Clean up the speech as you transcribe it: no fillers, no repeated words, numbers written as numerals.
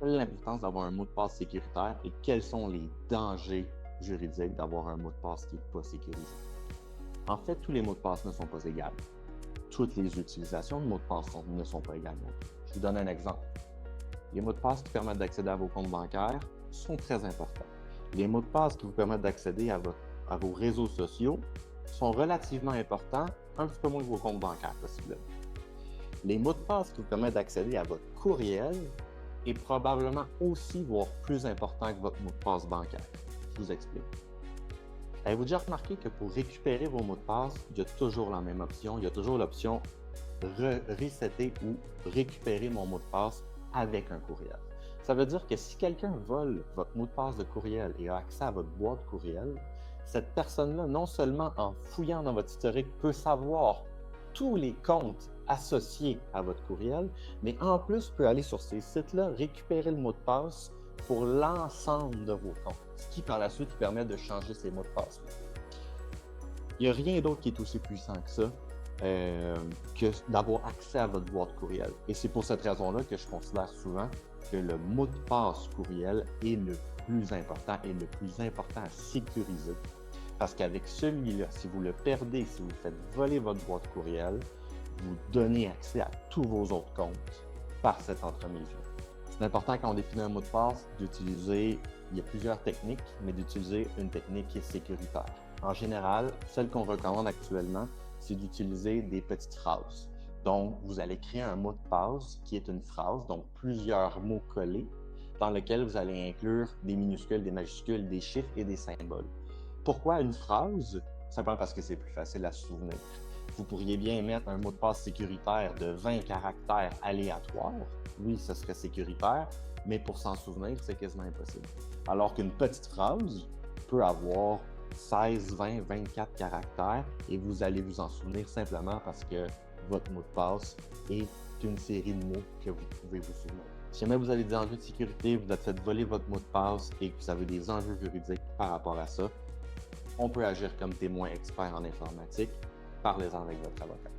l'importance d'avoir un mot de passe sécuritaire et quels sont les dangers juridiques d'avoir un mot de passe qui n'est pas sécurisé. En fait, tous les mots de passe ne sont pas égaux. Toutes les utilisations de mots de passe ne sont pas égales. Je vous donne un exemple. Les mots de passe qui permettent d'accéder à vos comptes bancaires sont très importants. Les mots de passe qui vous permettent d'accéder à vos réseaux sociaux sont relativement importants, un petit peu moins que vos comptes bancaires, possiblement. Les mots de passe qui vous permettent d'accéder à votre courriel est probablement aussi, voire plus important que votre mot de passe bancaire. Je vous explique. Avez-vous déjà remarqué que pour récupérer vos mots de passe, il y a toujours la même option. Il y a toujours l'option resetter ou récupérer mon mot de passe avec un courriel. Ça veut dire que si quelqu'un vole votre mot de passe de courriel et a accès à votre boîte courriel, cette personne-là, non seulement en fouillant dans votre historique, peut savoir tous les comptes associés à votre courriel, mais en plus peut aller sur ces sites-là, récupérer le mot de passe pour l'ensemble de vos comptes, ce qui par la suite permet de changer ces mots de passe. Il n'y a rien d'autre qui est aussi puissant que ça, que d'avoir accès à votre boîte courriel. Et c'est pour cette raison-là que je considère souvent que le mot de passe courriel est le plus important et le plus important à sécuriser. Parce qu'avec celui-là, si vous le perdez, si vous faites voler votre boîte courriel, vous donnez accès à tous vos autres comptes par cette entremise-là. C'est important quand on définit un mot de passe d'utiliser, il y a plusieurs techniques, mais d'utiliser une technique qui est sécuritaire. En général, celle qu'on recommande actuellement, c'est d'utiliser des petites phrases. Donc, vous allez créer un mot de passe qui est une phrase, donc plusieurs mots collés, dans lequel vous allez inclure des minuscules, des majuscules, des chiffres et des symboles. Pourquoi une phrase? Simplement parce que c'est plus facile à se souvenir. Vous pourriez bien mettre un mot de passe sécuritaire de 20 caractères aléatoires. Oui, ce serait sécuritaire, mais pour s'en souvenir, c'est quasiment impossible. Alors qu'une petite phrase peut avoir 16, 20, 24 caractères et vous allez vous en souvenir simplement parce que votre mot de passe est une série de mots que vous pouvez vous souvenir. Si jamais vous avez des enjeux de sécurité, vous avez fait voler votre mot de passe et que vous avez des enjeux juridiques par rapport à ça, on peut agir comme témoin expert en informatique. Parlez-en avec votre avocat.